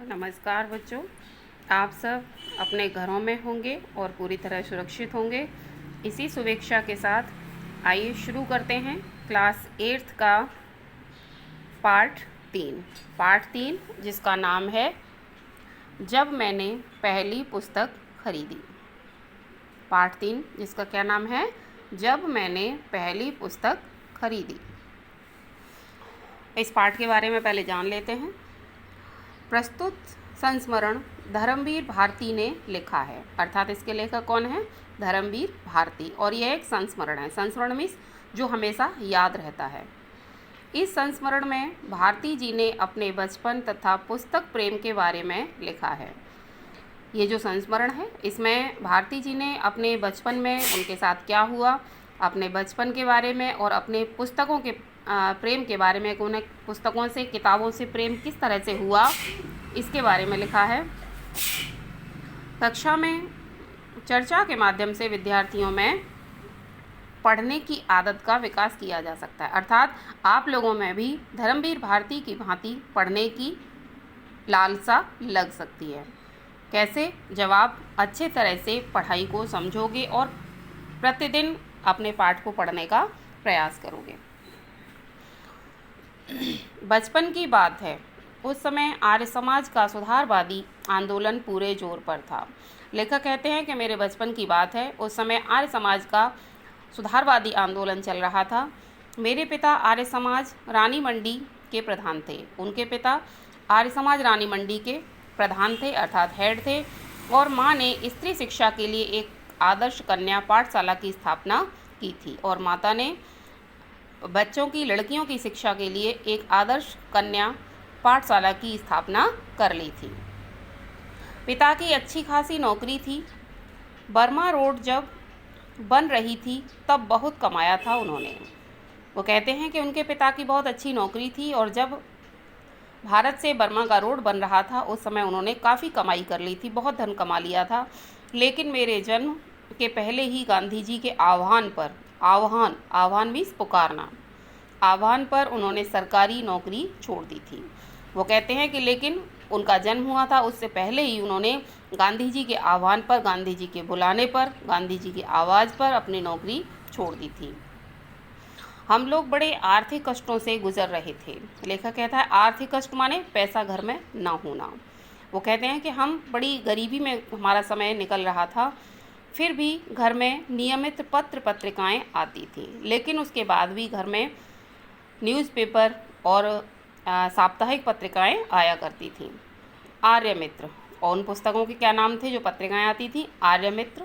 नमस्कार बच्चों, आप सब अपने घरों में होंगे और पूरी तरह सुरक्षित होंगे। इसी शुभेच्छा के साथ आइए शुरू करते हैं क्लास 8 का पार्ट तीन जिसका नाम है जब मैंने पहली पुस्तक खरीदी। पार्ट 3 जिसका क्या नाम है? जब मैंने पहली पुस्तक खरीदी। इस पाठ के बारे में पहले जान लेते हैं। प्रस्तुत संस्मरण धर्मवीर भारती ने लिखा है, अर्थात इसके लेखक कौन है? धर्मवीर भारती। और यह एक संस्मरण है। संस्मरण मीन्स जो हमेशा याद रहता है। इस संस्मरण में भारती जी ने अपने बचपन तथा पुस्तक प्रेम के बारे में लिखा है। ये जो संस्मरण है इसमें भारती जी ने अपने बचपन में उनके साथ क्या हुआ, अपने बचपन के बारे में और अपने पुस्तकों के प्रेम के बारे में, उन्हें पुस्तकों से, किताबों से प्रेम किस तरह से हुआ, इसके बारे में लिखा है। कक्षा में चर्चा के माध्यम से विद्यार्थियों में पढ़ने की आदत का विकास किया जा सकता है, अर्थात आप लोगों में भी धर्मवीर भारती की भांति पढ़ने की लालसा लग सकती है। कैसे? जब आप अच्छे तरह से पढ़ाई को समझोगे और प्रतिदिन अपने पाठ को पढ़ने का प्रयास करोगे। बचपन की बात है, उस समय आर्य समाज का सुधारवादी आंदोलन पूरे जोर पर था। लेखक कहते हैं कि मेरे बचपन की बात है, उस समय आर्य समाज का सुधारवादी आंदोलन चल रहा था। मेरे पिता आर्य समाज रानी मंडी के प्रधान थे। उनके पिता आर्य समाज रानी मंडी के प्रधान थे, अर्थात हेड थे। और माँ ने स्त्री शिक्षा के लिए एक आदर्श कन्या पाठशाला की स्थापना की थी। और माता ने बच्चों की, लड़कियों की शिक्षा के लिए एक आदर्श कन्या पाठशाला की स्थापना कर ली थी। पिता की अच्छी खासी नौकरी थी। बर्मा रोड जब बन रही थी तब बहुत कमाया था उन्होंने। वो कहते हैं कि उनके पिता की बहुत अच्छी नौकरी थी और जब भारत से बर्मा का रोड बन रहा था उस समय उन्होंने काफ़ी कमाई कर ली थी, बहुत धन कमा लिया था। लेकिन मेरे जन्म के पहले ही गांधी जी के आह्वान पर, आह्वान मीन्स पुकारना, आह्वान पर उन्होंने सरकारी नौकरी छोड़ दी थी। वो कहते हैं कि लेकिन उनका जन्म हुआ था उससे पहले ही उन्होंने गांधी जी के आह्वान पर, गांधी जी के बुलाने पर, गांधी जी की आवाज़ पर अपनी नौकरी छोड़ दी थी। हम लोग बड़े आर्थिक कष्टों से गुजर रहे थे। लेखक कहता है आर्थिक कष्ट माने पैसा घर में ना होना। वो कहते हैं कि हम बड़ी गरीबी में हमारा समय निकल रहा था, फिर भी घर में नियमित पत्र पत्रिकाएं आती थी, लेकिन उसके बाद भी घर में न्यूज़पेपर और साप्ताहिक पत्रिकाएं आया करती थीं। आर्य मित्र, और उन पुस्तकों के क्या नाम थे जो पत्रिकाएं आती थी? आर्य मित्र,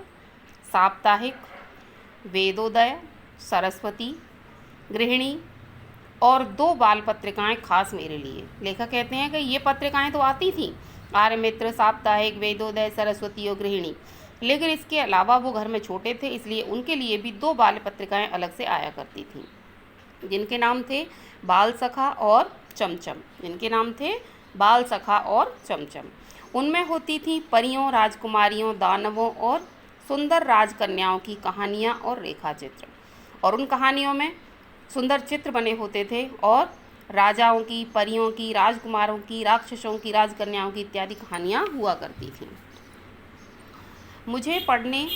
साप्ताहिक, वेदोदय, सरस्वती, गृहिणी और 2 बाल पत्रिकाएं खास मेरे लिए। लेखक कहते हैं कि ये पत्रिकाएं तो आती थीं, आर्य मित्र, साप्ताहिक, वेदोदय, सरस्वती और गृहिणी, लेकिन इसके अलावा वो घर में छोटे थे, इसलिए उनके लिए भी 2 बाल पत्रिकाएं अलग से आया करती थीं, जिनके नाम थे बाल सखा और चमचम। जिनके नाम थे बाल सखा और चमचम। उनमें होती थी परियों, राजकुमारियों, दानवों और सुंदर राजकन्याओं की कहानियाँ और रेखा चित्र। और उन कहानियों में सुंदर चित्र बने होते थे और राजाओं की, परियों की, राजकुमारों की, राक्षसों की, राजकन्याओं की इत्यादि कहानियाँ हुआ करती थीं। मुझे पढ़ने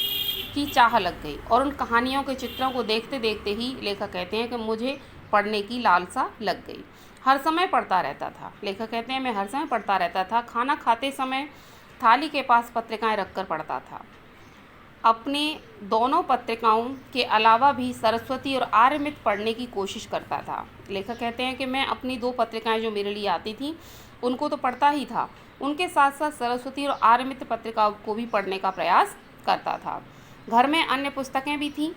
की चाह लग गई और उन कहानियों के चित्रों को देखते देखते ही लेखक कहते हैं कि मुझे पढ़ने की लालसा लग गई। हर समय पढ़ता रहता था। लेखक कहते हैं मैं हर समय पढ़ता रहता था। खाना खाते समय थाली के पास पत्रिकाएं रखकर पढ़ता था। अपने दोनों पत्रिकाओं के अलावा भी सरस्वती और आर्यमित्र पढ़ने की कोशिश करता था। लेखक कहते हैं कि मैं अपनी 2 पत्रिकाएं जो मेरे लिए आती थीं उनको तो पढ़ता ही था, उनके साथ साथ सरस्वती और आर्यमित्र पत्रिकाओं को भी पढ़ने का प्रयास करता था। घर में अन्य पुस्तकें भी थीं।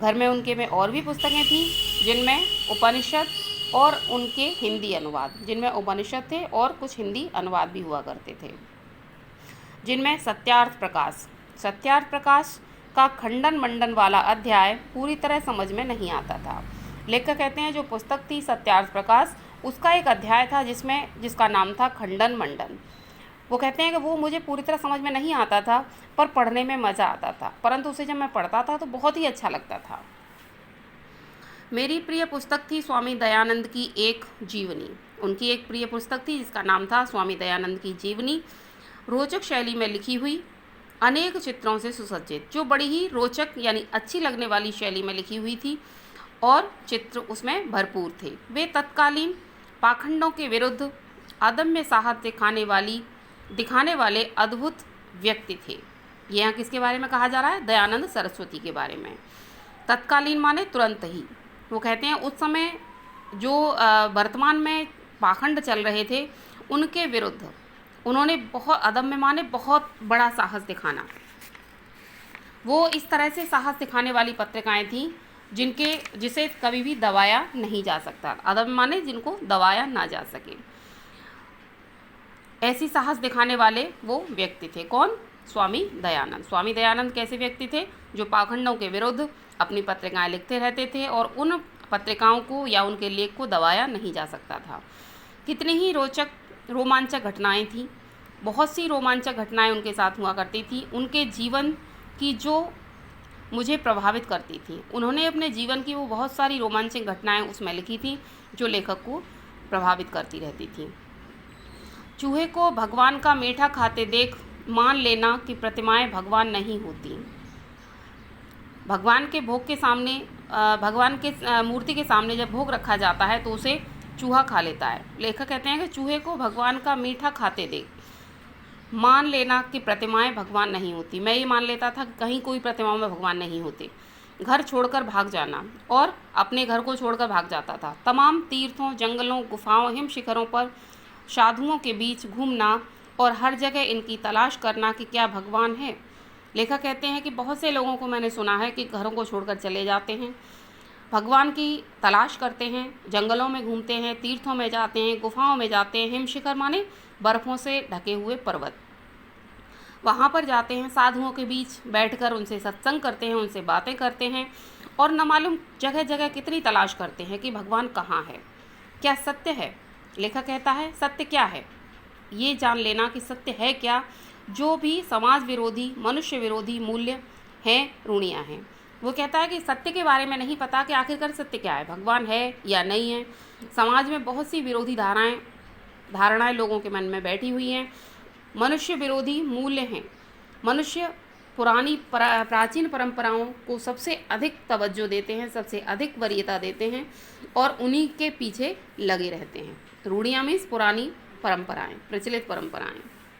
घर में उनके में और भी पुस्तकें थीं जिनमें उपनिषद और उनके हिंदी अनुवाद, जिनमें उपनिषद थे और कुछ हिंदी अनुवाद भी हुआ करते थे। जिनमें सत्यार्थ प्रकाश का खंडन मंडन वाला अध्याय पूरी तरह समझ में नहीं आता था। लेखक कहते हैं जो पुस्तक थी सत्यार्थ प्रकाश, उसका एक अध्याय था जिसका नाम था खंडन मंडन। वो कहते हैं कि वो मुझे पूरी तरह समझ में नहीं आता था, पर पढ़ने में मज़ा आता था, परंतु उसे जब मैं पढ़ता था तो बहुत ही अच्छा लगता था। मेरी प्रिय पुस्तक थी स्वामी दयानंद की एक जीवनी। उनकी एक प्रिय पुस्तक थी जिसका नाम था स्वामी दयानंद की जीवनी, रोचक शैली में लिखी हुई, अनेक चित्रों से सुसज्जित, जो बड़ी ही रोचक यानी अच्छी लगने वाली शैली में लिखी हुई थी और चित्र उसमें भरपूर थे। वे तत्कालीन पाखंडों के विरुद्ध अदम्य साहस दिखाने वाले अद्भुत व्यक्ति थे। ये यहाँ किसके बारे में कहा जा रहा है? दयानंद सरस्वती के बारे में। तत्कालीन माने तुरंत ही। वो कहते हैं उस समय जो वर्तमान में पाखंड चल रहे थे उनके विरुद्ध उन्होंने बहुत अदम्य माने बहुत बड़ा साहस दिखाना। वो इस तरह से साहस दिखाने वाली पत्रिकाएं थीं जिसे कभी भी दबाया नहीं जा सकता। अदम्य माने जिनको दबाया ना जा सके, ऐसी साहस दिखाने वाले वो व्यक्ति थे। कौन? स्वामी दयानंद। स्वामी दयानंद कैसे व्यक्ति थे? जो पाखंडों के विरुद्ध अपनी पत्रिकाएं लिखते रहते थे और उन पत्रिकाओं को या उनके लेख को दबाया नहीं जा सकता था। कितनी ही रोमांचक घटनाएं थीं, बहुत सी रोमांचक घटनाएं उनके साथ हुआ करती थी, उनके जीवन की जो मुझे प्रभावित करती थी। उन्होंने अपने जीवन की वो बहुत सारी रोमांचक घटनाएं उसमें लिखी थी जो लेखक को प्रभावित करती रहती थी। चूहे को भगवान का मीठा खाते देख मान लेना कि प्रतिमाएं भगवान नहीं होती। भगवान के भोग के सामने भगवान के मूर्ति के सामने जब भोग रखा जाता है तो उसे चूहा खा लेता है। लेखक कहते हैं कि चूहे को भगवान का मीठा खाते देख मान लेना कि प्रतिमाएं भगवान नहीं होती। मैं ये मान लेता था कि कहीं कोई प्रतिमाओं में भगवान नहीं होते। घर छोड़कर भाग जाना, और अपने घर को छोड़कर भाग जाता था। तमाम तीर्थों, जंगलों, गुफाओं, हिम शिखरों पर साधुओं के बीच घूमना और हर जगह इनकी तलाश करना कि क्या भगवान है। लेखक कहते हैं कि बहुत से लोगों को मैंने सुना है कि घरों को छोड़कर चले जाते हैं, भगवान की तलाश करते हैं, जंगलों में घूमते हैं, तीर्थों में जाते हैं, गुफाओं में जाते हैं, हिम शिखर माने बर्फ़ों से ढके हुए पर्वत, वहाँ पर जाते हैं, साधुओं के बीच बैठकर उनसे सत्संग करते हैं, उनसे बातें करते हैं और न मालूम जगह जगह कितनी तलाश करते हैं कि भगवान कहाँ है, क्या सत्य है। लेखक कहता है सत्य क्या है, ये जान लेना कि सत्य है क्या। जो भी समाज विरोधी, मनुष्य विरोधी मूल्य हैं, रूढ़ियाँ हैं। वो कहता है कि सत्य के बारे में नहीं पता कि आखिरकार सत्य क्या है, भगवान है या नहीं है। समाज में बहुत सी विरोधी धारणाएं लोगों के मन में बैठी हुई हैं, मनुष्य विरोधी मूल्य हैं। मनुष्य प्राचीन परंपराओं को सबसे अधिक तवज्जो देते हैं, सबसे अधिक वरीयता देते हैं और उन्हीं के पीछे लगे रहते हैं। रूढ़ियाँ मीन्स पुरानी परंपराएं, प्रचलित परंपराएं।